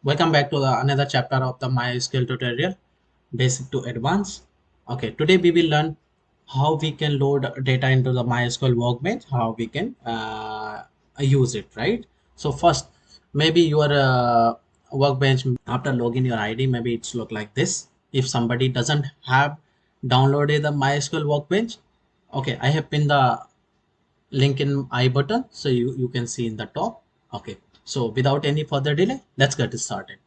Welcome back to another chapter of the MySQL tutorial, basic to advanced. Okay, today we will learn how we can load data into the MySQL workbench, how we can use it, right? So first, maybe your workbench after login your ID, maybe it's look like this. If somebody doesn't have downloaded the MySQL workbench, okay, I have pinned the link in I button, so you can see in the top. Okay, so without any further delay, let's get started.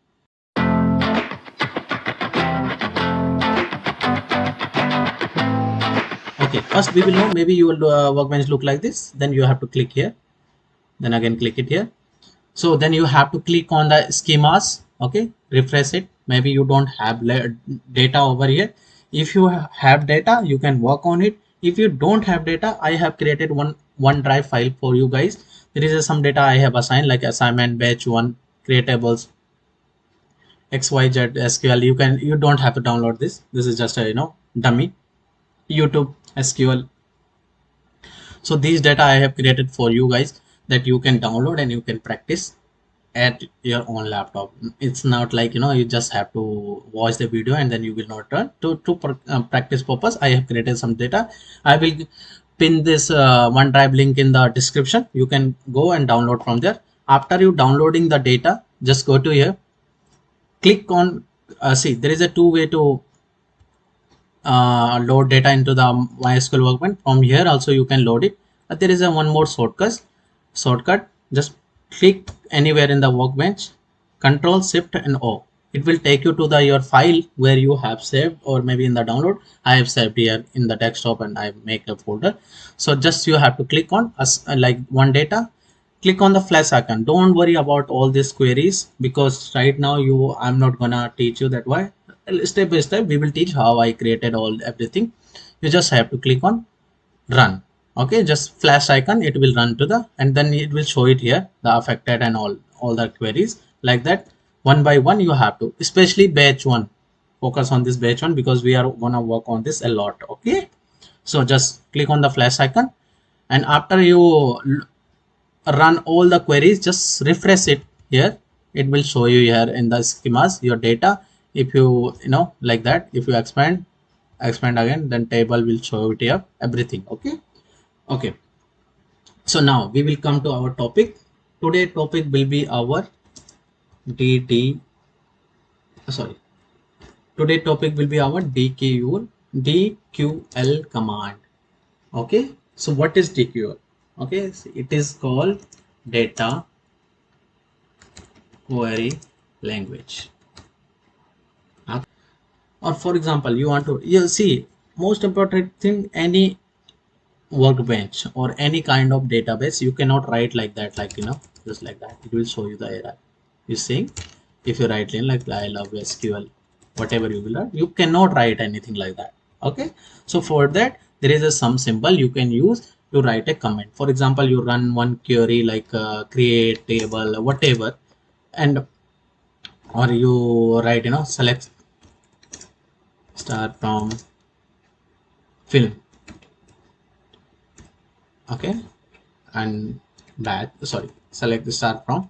Okay, first we will know maybe your workbench look like this. Then you have to click here, then again click it here. So then you have to click on the schemas. Okay, refresh it. Maybe you don't have data over here. If you have data, you can work on it. If you don't have data, I have created one OneDrive file for you guys. There is some data I have assigned, like assignment, batch 1, creatables, XYZ, SQL. You don't have to download this. This is just a dummy. YouTube, SQL. So these data I have created for you guys that you can download and you can practice at your own laptop. It's not like you just have to watch the video and then you will not run to practice purpose. I have created some data. I will pin this OneDrive link in the description. You can go and download from there. After you downloading the data, just go to here, click on see, there is a two-way to load data into the MySQL workbench. From here also you can load it. But there is a one more shortcut. Just click anywhere in the workbench, Control Shift and O. It will take you to the your file where you have saved, or maybe in the download. I have saved here in the desktop and I make a folder. So just you have to click on like one data. Click on the flash icon. Don't worry about all these queries, because right now I'm not gonna teach you that. Why? Step by step we will teach how I created everything. You just have to click on run. Okay, just flash icon, it will run to the, and then it will show it here, the affected and all the queries like that. One by one you have to, especially batch 1, focus on this batch 1 because we are gonna work on this a lot. Okay, so just click on the flash icon, and after you run all the queries, just refresh it here. It will show you here in the schemas your data. If you like that, if you expand again, then table will show it here, everything. Okay, so now we will come to our topic. Today topic will be our DT sorry today topic will be our DQL command. Okay, so what is DQL? Okay, so it is called data query language. Or for example, you see, most important thing, any workbench or any kind of database, you cannot write like that, like just like that. It will show you the error. You see, if you write in like I love SQL, whatever you will write, you cannot write anything like that. Okay, so for that there is some symbol you can use to write a comment. For example, you run one query like create table, whatever, and or you write select star from film. Okay, and select the star from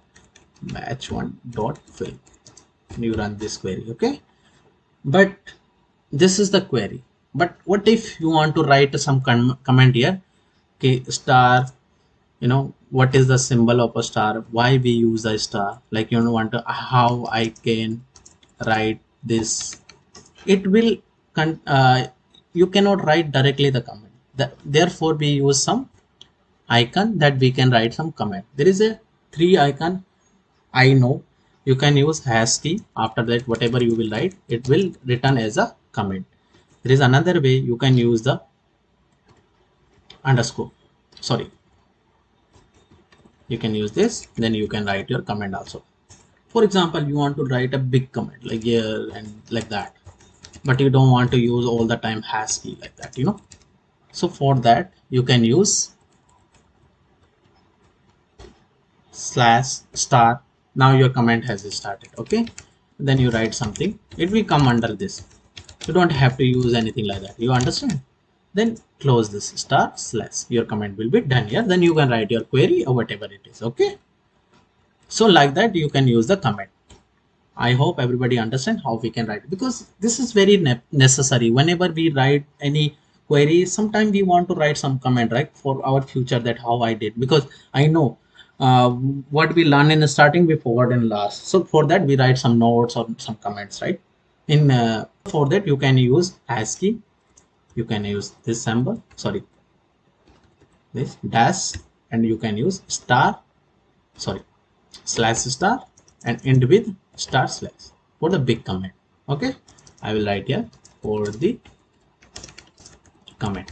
batch 1 dot fill. You run this query. Okay, but this is the query. But what if you want to write some comment here? Okay, star, what is the symbol of a star, why we use a star, like want to how I can write this. It will you cannot write directly the comment. Therefore we use some icon that we can write some comment. There is a 3 icon. I know you can use hash key. After that, whatever you will write, it will return as a comment. There is another way you can use the underscore. Sorry, you can use this. Then you can write your comment also. For example, you want to write a big comment like here and like that, but you don't want to use all the time hash key like that. So for that you can use /star. Now your comment has started. Okay, then you write something, it will come under this. You don't have to use anything like that. You understand? Then close this // your comment will be done here. Then you can write your query or whatever it is. Okay, so like that you can use the comment. I hope everybody understand how we can write, because this is very necessary whenever we write any query. Sometimes we want to write some comment, right, for our future, that how I did, because I know what we learn in the starting we forgot in last. So for that we write some notes or some comments, right? In For that you can use ASCII, you can use this symbol, sorry, this dash, and you can use star, sorry, slash star, and end with star slash for the big comment. Okay, I will write here for the comment.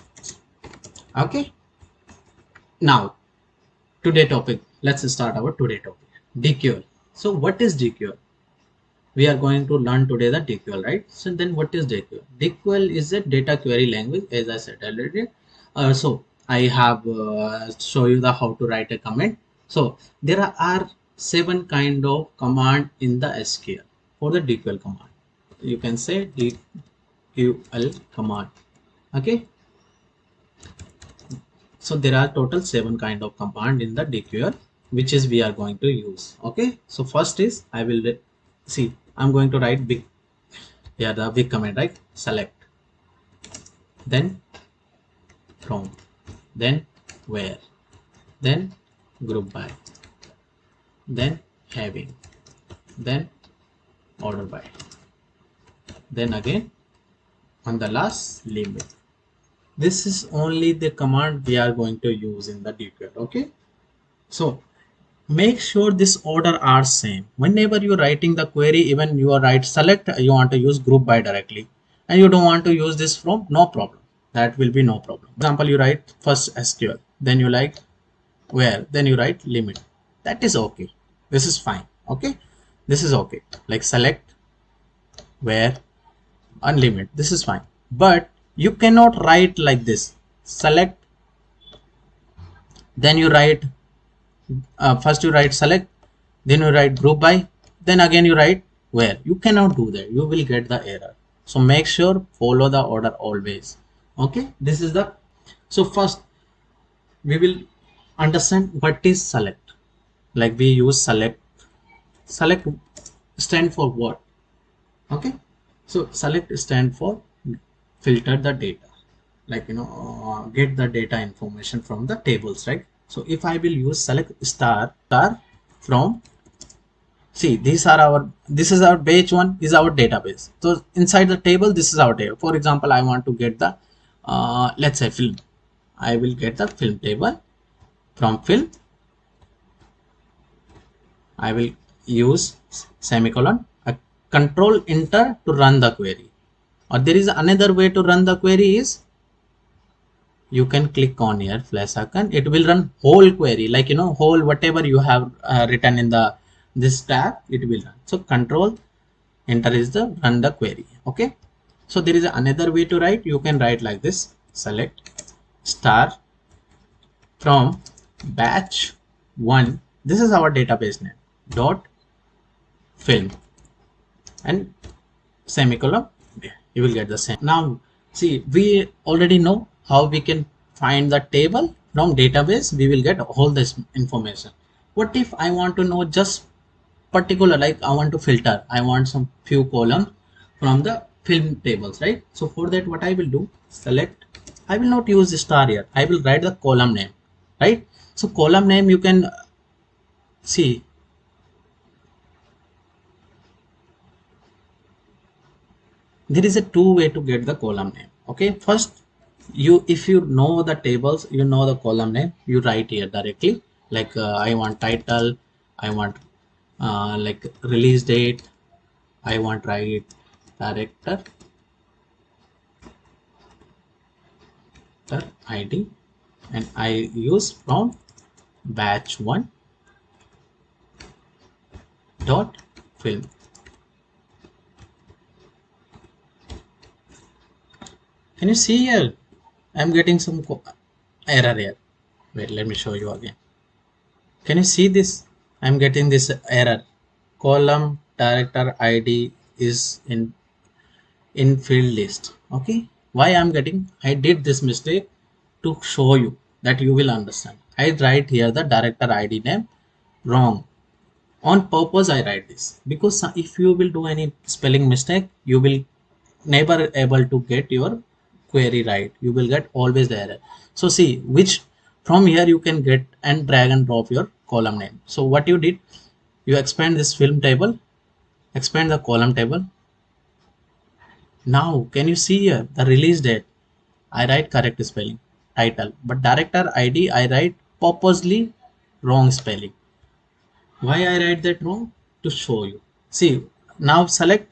Okay, now today topic, let's start our today topic, DQL. So what is DQL? We are going to learn today the DQL, right? So then what is DQL? DQL is a data query language, as I said earlier. So I have show you the how to write a comment. So there are 7 kind of command in the SQL for the DQL command. You can say DQL command. Okay. So there are total 7 kind of command in the DQL, which is we are going to use. Okay. So first is I will see. I'm going to write big. Yeah, the big command, right? Select, then from, then where, then group by, then having, then order by, then again on the last limit. This is only the command we are going to use in the DQL. Okay, so make sure this order are same whenever you're writing the query. Even you are write select, you want to use group by directly, and you don't want to use this from, no problem, that will be no problem. For example, you write first SQL, then you like where, then you write limit, that is okay, this is fine. Okay, this is okay, like select, where, and limit, this is fine. But you cannot write like this, select, then you write first you write select, then you write group by, then again you write where. You cannot do that, you will get the error. So make sure follow the order always. Okay, this is the, so first we will understand what is select. Like we use select. Select stand for what? Okay, so select stand for filter the data, like get the data information from the tables, right? So if I will use select star from, see, these are our, this is our page one is our database. So inside the table, this is our table. For example, I want to get the let's say film. I will get the film table. From film I will use semicolon, a control enter to run the query. Or there is another way to run the query is, you can click on here flash icon, it will run whole query, like whole whatever you have written in the this tab, it will run. So control enter is the run the query. Okay, so there is another way to write. You can write like this, select star from batch 1, this is our database name, dot film, and semicolon, you will get the same. Now see, we already know how we can find the table from database. We will get all this information. What if I want to know just particular, like I want to filter, I want some few columns from the film tables, right? So for that what I will do, select, I will not use the star here, I will write the column name, right? So column name, you can see, there is a two way to get the column name. Okay, first you, if you know the tables, you know the column name, you write here directly, like I want title, I want like release date, I want write director ID, and I use from batch 1 dot film. Can you see here? I'm getting some error here. Wait, let me show you again. Can you see this? I'm getting this error. Column director ID is in field list. Okay, why I'm getting? I did this mistake to show you that you will understand. I write here the director ID name wrong. On purpose I write this because if you will do any spelling mistake, you will never able to get your query right. You will get always the error. So see which from here you can get and drag and drop your column name. So what you did, you expand this film table, expand the column table. Now can you see here the release date? I write correct spelling, title, but director ID I write purposely wrong spelling. Why I write that wrong? To show you. See, now select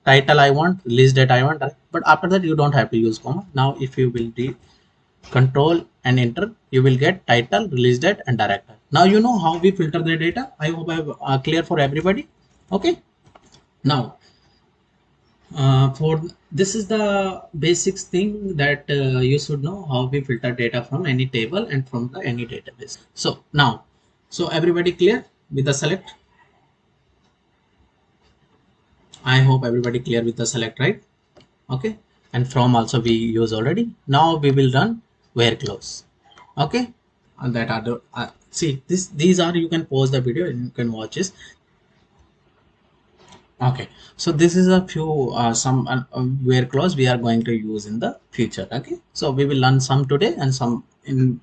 title I want, release date I want, but after that you don't have to use comma. Now if you will do control and enter, you will get title, release date and director. Now you know how we filter the data. I hope I have clear for everybody. Okay. Now for this is the basics thing that you should know how we filter data from any table and from the any database. So now, so everybody clear with the select? I hope everybody clear with the select, right? Okay. And from also we use already. Now we will run where close. Okay. And that are the see this these are, you can pause the video and you can watch this. Okay, so this is a few some where clause we are going to use in the future. Okay, so we will learn some today and some in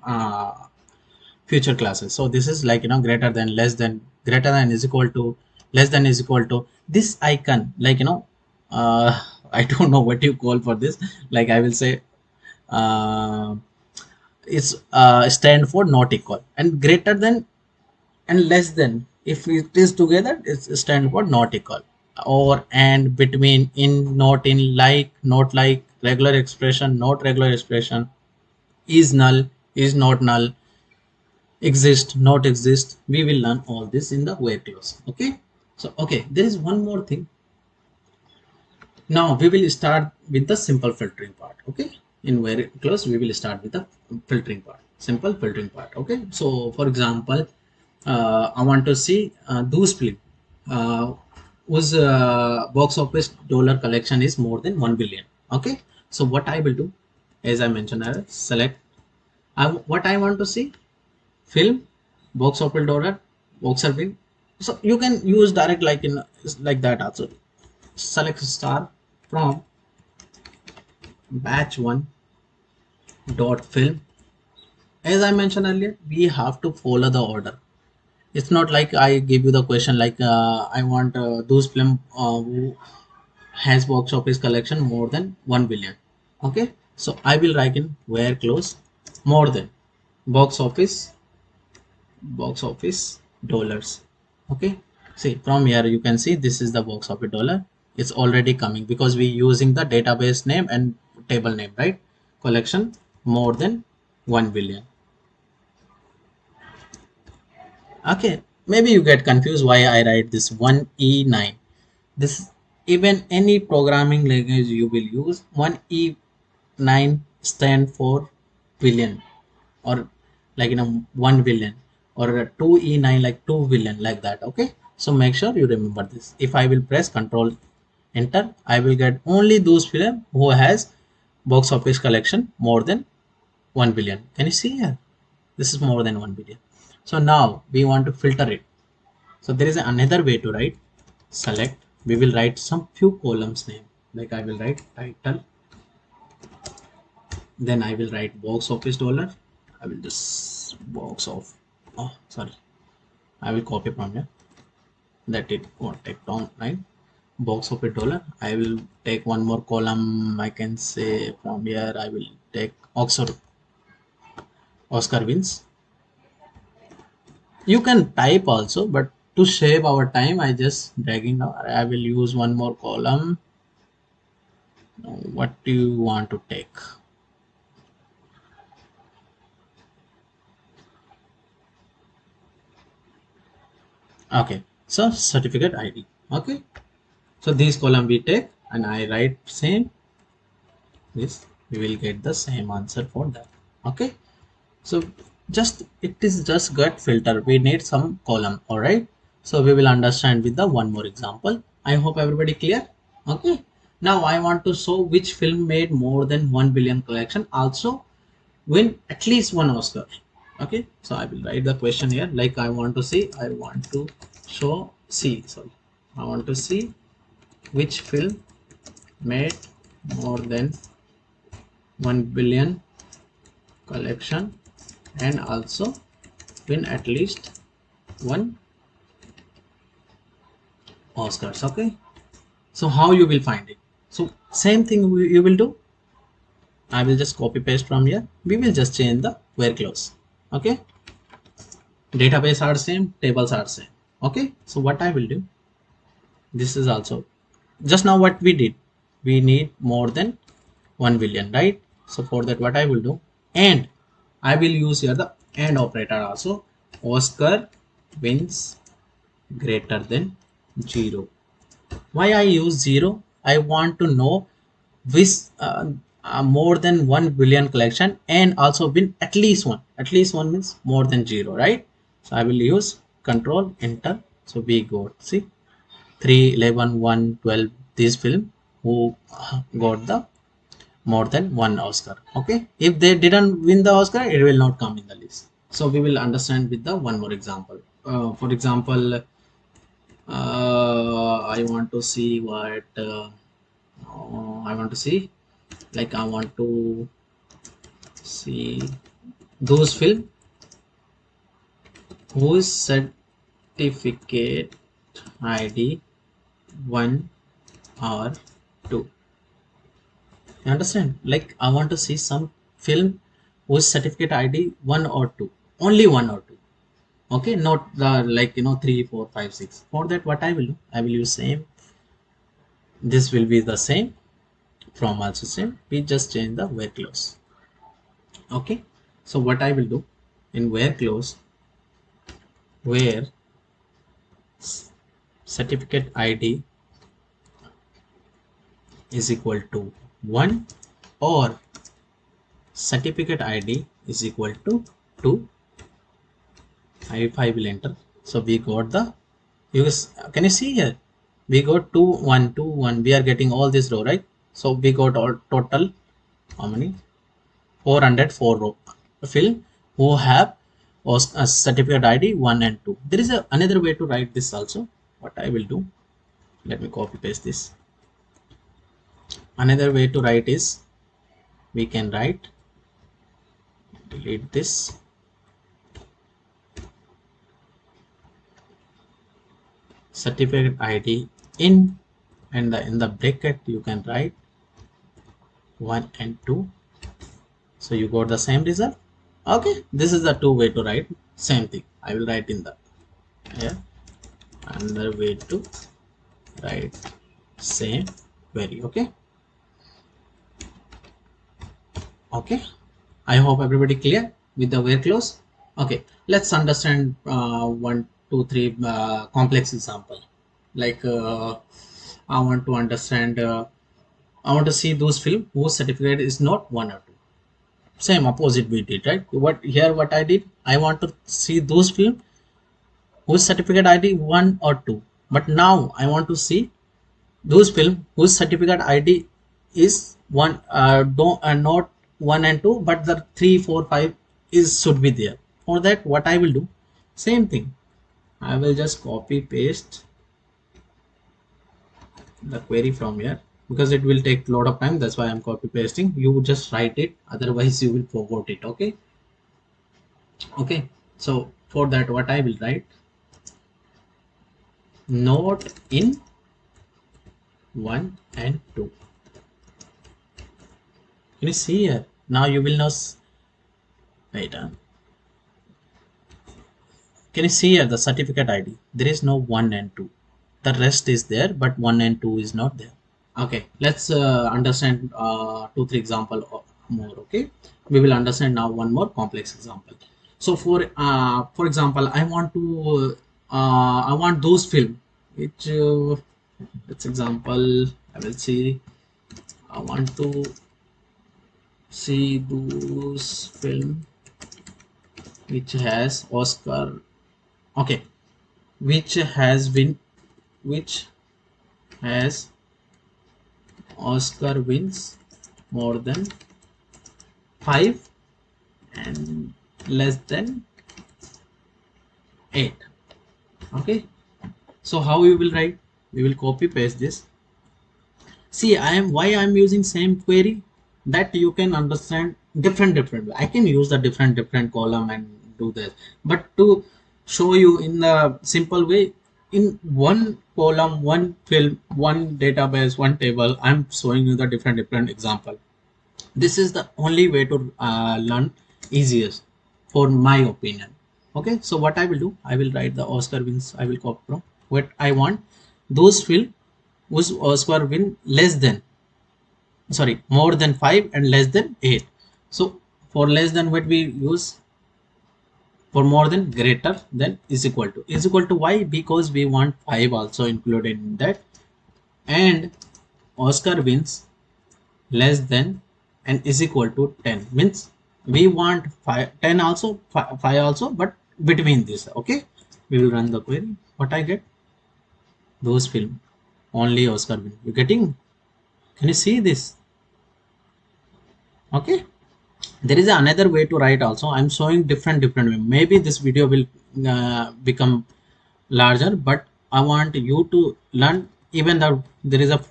future classes. So this is like, you know, greater than, less than, greater than is equal to, less than is equal to. This icon, like, you know, I don't know what you call for this. Like I will say, uh, it's stand for not equal, and greater than and less than, if it is together, it's stand for not equal. Or and, between, in, not in, like, not like, regular expression, not regular expression, is null, is not null, exist, not exist. We will learn all this in the where clause. Okay. So okay, there is one more thing. Now we will start with the simple filtering part. Okay, in where clause we will start with the filtering part, simple filtering part. Okay, so for example, I want to see those film whose box office dollar collection is more than 1 billion. Okay, so what I will do, as I mentioned, I will select what I want to see, film, box office dollar, box office. So you can use direct like in like that also. Select star from batch 1 dot film. As I mentioned earlier, we have to follow the order. It's not like I give you the question like I want those film who has box office collection more than 1 billion. Okay, so I will write in where close more than box office dollars. Okay, see from here you can see this is the box office dollar. It's already coming because we using the database name and table name, right? Collection more than 1 billion. Okay, maybe you get confused why I write this 1E9. This, even any programming language you will use, 1E9 stand for billion, or like, you know, 1 billion, or 2E9 like 2 billion, like that. Okay, so make sure you remember this. If I will press control enter, I will get only those film who has box office collection more than 1 billion. Can you see here? This is more than 1 billion. So now we want to filter it. So there is another way to write. Select, we will write some few columns name, like I will write title, then I will write box office dollar. I will just box of, oh sorry, I will copy from here, that it won't take down, right? Box office dollar. I will take one more column. I can say from here I will take Oscar wins. You can type also, but to save our time, I just dragging out. I will use one more column. What do you want to take? Okay, so certificate ID. Okay, so this column we take and I write same. This we will get the same answer for that. Okay, so just it is just gut filter. We need some column. All right, so we will understand with the one more example. I hope everybody clear. Okay, now I want to show which film made more than 1 billion collection, also win at least one Oscar. Okay, so I will write the question here, like I want to say, I want to show see sorry I want to see which film made more than 1 billion collection and also win at least one Oscars. Okay, so how you will find it? So same thing you will do. I will just copy paste from here. We will just change the where clause. Okay, database are same, tables are same. Okay, so what I will do, this is also just now what we did, we need more than 1 billion, right? So for that what I will do, and I will use here the and operator also. Oscar wins greater than 0. Why I use 0? I want to know which more than 1 billion collection and also win at least one. At least one means more than 0, right? So I will use control enter. So we got, see, 3, 11, 1, 12, this film who got the more than one Oscar. Okay, if they didn't win the Oscar, it will not come in the list. So we will understand with the one more example. For example, I want to see what I want to see, like I want to see those film whose certificate ID 1 or 2. You understand? Like I want to see some film whose certificate ID 1 or 2, only 1 or 2. Okay, not the like 3, 4, 5, 6. For that what I will do, I will use same. This will be the same from also same. We just change the where clause. Okay, so what I will do in where clause, where certificate ID is equal to 1 or certificate ID is equal to 2. If I will enter, so we got the, can you see here, we got 2 1 2 1, we are getting all this row, right? So we got all total how many, 404 row fill who have a certificate ID 1 and 2. There is another way to write this also. What I will do, let me copy paste this. Another way to write is, we can write, delete this, certificate ID in, and in the bracket you can write 1 and 2. So you got the same result. Okay, this is the two way to write same thing. I will write in the here another way to write same query. Okay, okay, I hope everybody clear with the where clause. Okay, let's understand 1 2 3 complex example. Like I want to understand, I want to see those film whose certificate is not 1 or 2. Same opposite we did, right? What here what I did, I want to see those film whose certificate ID 1 or 2. But now I want to see those film whose certificate ID is 1, don't not 1 and 2, but the 3 4 5 is should be there. For that what I will do, same thing, I will just copy paste the query from here, because it will take a lot of time, that's why I'm copy pasting. You just write it, otherwise you will forget it. Okay, okay, so for that what I will write, not in 1 and 2. Can you see here? Now you will know, wait, can you see here the certificate ID, there is no 1 and 2, the rest is there but 1 and 2 is not there. Okay, let's understand 2 3 example more. Okay, we will understand now one more complex example. So for example, I want to I want those film which let's example, I will see, I want to see those film which has Oscar, okay, which has been, which has Oscar wins more than 5 and less than 8. Okay, So how you will write? We will copy paste this. See, why I am using same query, that you can understand different way. I can use the different column and do this, but to show you in the simple way, in one column, one field, one database, one table, I'm showing you the different example. This is the only way to learn easiest for my opinion. Okay, so what I will do, I will write the Oscar wins. I will copy from what I want those field whose Oscar win less than, sorry, more than 5 and less than 8. So for less than, what we use? For more than, greater than, is equal to why? Because we want 5 also included in that, and Oscar wins less than and is equal to 10 means we want 5, 10 also, 5 also, but between this. Okay, we will run the query. What I get? Those film only Oscar win. You getting? Can you see this? Okay, there is another way to write also. I'm showing different way. Maybe this video will become larger, but I want you to learn. Even though there is a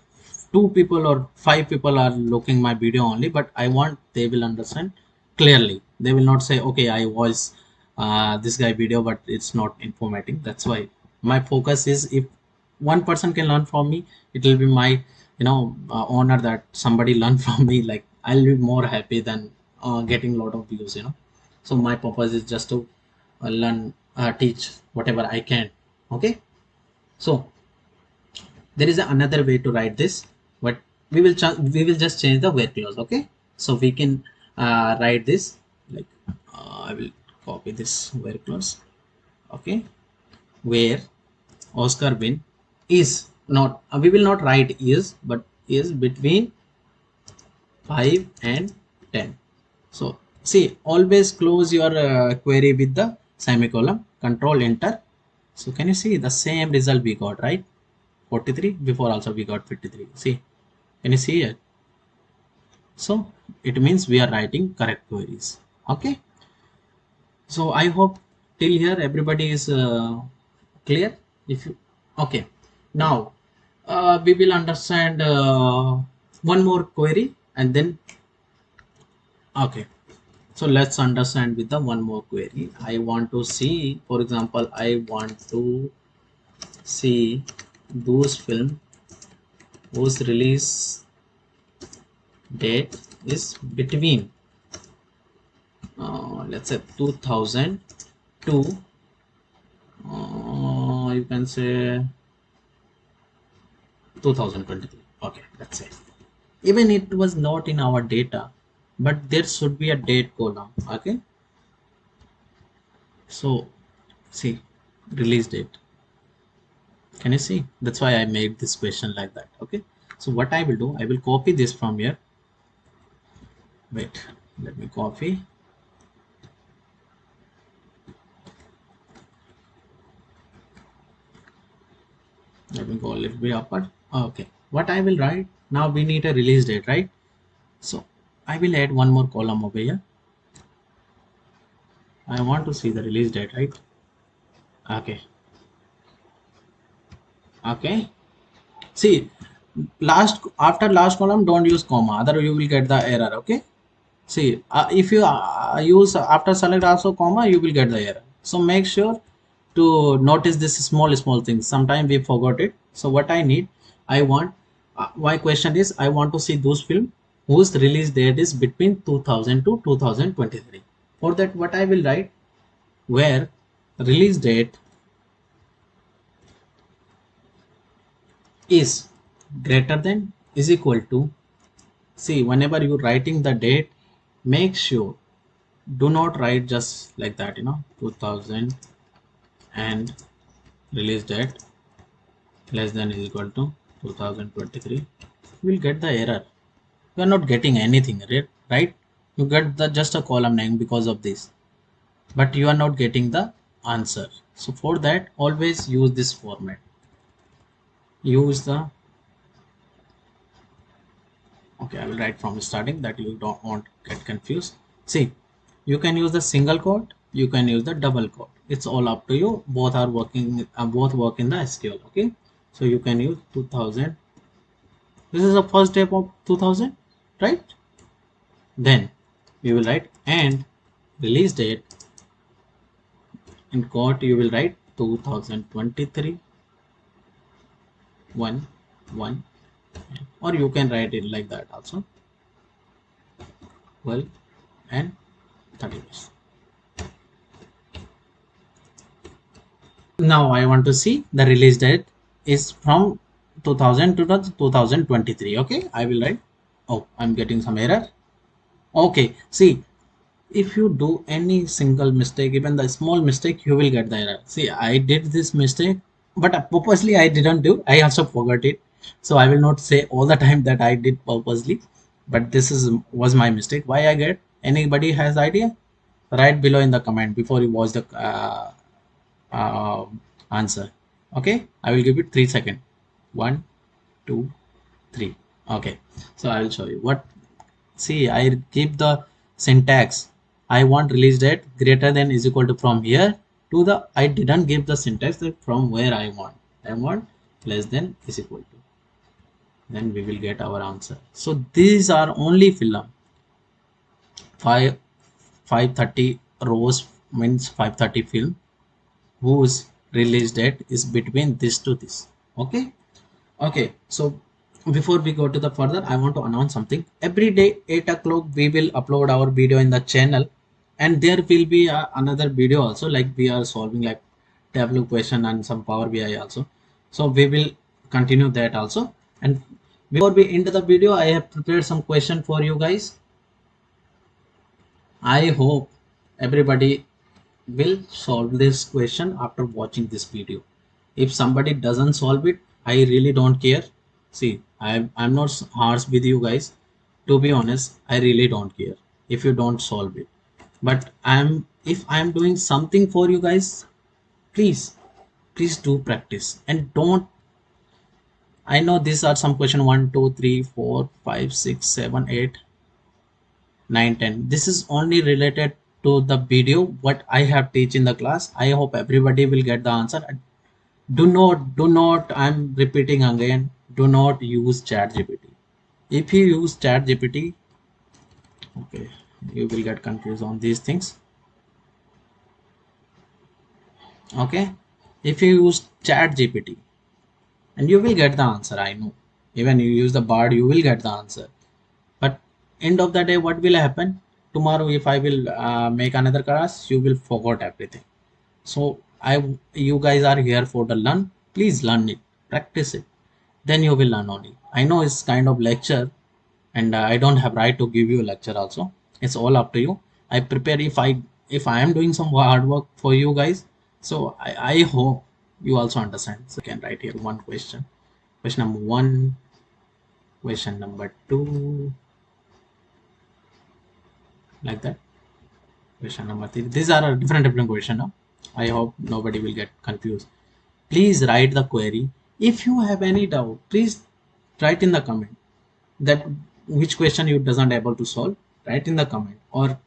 2 people or 5 people are looking my video only, but I want they will understand clearly. They will not say, okay, I watch this guy video but it's not informative. That's why my focus is, if one person can learn from me, it will be my honor that somebody learn from me. Like, I'll be more happy than getting a lot of views. So my purpose is just to learn, teach whatever I can. Okay, so there is another way to write this, but we will just change the where clause. Okay, so we can write this like, I will copy this where clause. Okay, where Oscar win is not, we will not write is, but is between 5 and 10. So see, always close your query with the semicolon. Control enter. So can you see the same result we got, right? 43. Before also we got 53. See, can you see it? So it means we are writing correct queries. Okay, so I hope till here everybody is clear. If you, okay, now we will understand one more query, and then, okay, so let's understand with the one more query. I want to see, for example, I want to see those film whose release date is between let's say 2002, you can say 2023. Okay, let's say, even it was not in our data, but there should be a date column. Okay, so see, release date. Can you see? That's why I made this question like that. Okay, so what I will do, I will copy this from here. Wait, let me copy. Let me go a little bit upward. Okay, what I will write now, we need a release date, right? So I will add one more column over here. I want to see the release date, right? Okay, okay, see, after last column don't use comma, other you will get the error. Okay, see, if you use after select also comma, you will get the error. So make sure to notice this small things. Sometimes we forgot it. So what I need, I want, my question is, I want to see those film whose release date is between 2000 to 2023. For that, what I will write, where release date is greater than, is equal to, see, whenever you're writing the date, make sure do not write just like that, 2000 and release date less than is equal to 2023. You will get the error. You are not getting anything, right? You get the just a column name because of this, but you are not getting the answer. So for that, always use this format. Use the, okay, I will write from starting that you don't want to get confused. See, you can use the single quote, you can use the double quote. it's all up to you. Both are working, both work in the SQL. Okay, so you can use 2000. This is the first day of 2000, right? Then we will write and release date. In quote you will write 2023 1 1, or you can write it like that also, 12 and 30 days. Now I want to see the release date is from 2000 to 2023. Okay, I will write. Oh, I'm getting some error. Okay, see, if you do any single mistake, even the small mistake, you will get the error. See, I did this mistake, but purposely I didn't do. I also forgot it, so I will not say all the time that I did purposely, but this is was my mistake. Why I get? Anybody has idea? Write below in the comment before you watch the uh, answer. Okay, I will give it 3 seconds. 1, 2, 3. Okay, so I will show you what. See, I keep the syntax. I want release date greater than is equal to from here to the. I didn't give the syntax that from where I want. I want less than is equal to. Then we will get our answer. So these are only film. 530 rows means 530 film whose release date is between this to this. Okay. Okay, so before we go to the further, I want to announce something. Every day 8 o'clock we will upload our video in the channel, and there will be another video also, like we are solving like Tableau question and some Power BI also. So we will continue that also. And before we end the video, I have prepared some question for you guys. I hope everybody will solve this question after watching this video. If somebody doesn't solve it, I really don't care. See, I'm not harsh with you guys. To be honest, I really don't care if you don't solve it. But if I'm doing something for you guys, please, please do practice and don't. I know these are some question 1, 2, 3, 4, 5, 6, 7, 8, 9, 10. This is only related to the video what I have teach in the class. I hope everybody will get the answer. Do not, I'm repeating again, do not use ChatGPT. If you use ChatGPT, okay, you will get confused on these things. Okay, if you use ChatGPT, and you will get the answer, I know. Even you use the bard, you will get the answer. But end of the day, what will happen? Tomorrow, if I will make another class, you will forget everything. So you guys are here for the learn. Please learn it, practice it. Then you will learn only. I know it's kind of lecture, and I don't have right to give you a lecture also. It's all up to you. I prepare if I am doing some hard work for you guys. So I hope you also understand. So you can write here one question. Question number 1, question number 2, like that. Question number 3. These are a different question now. I hope nobody will get confused. Please write the query. If you have any doubt, please write in the comment that which question you doesn't able to solve. Write in the comment, or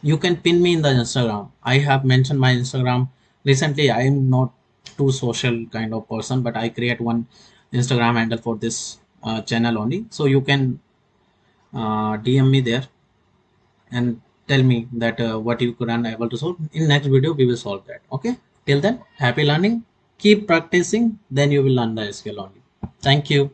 you can pin me in the Instagram. I have mentioned my Instagram recently. I am not too social kind of person, but I create one Instagram handle for this channel only. So you can DM me there and tell me that what you could able to solve. In next video we will solve that. Okay, till then, happy learning, keep practicing, then you will learn the SQL only. Thank you.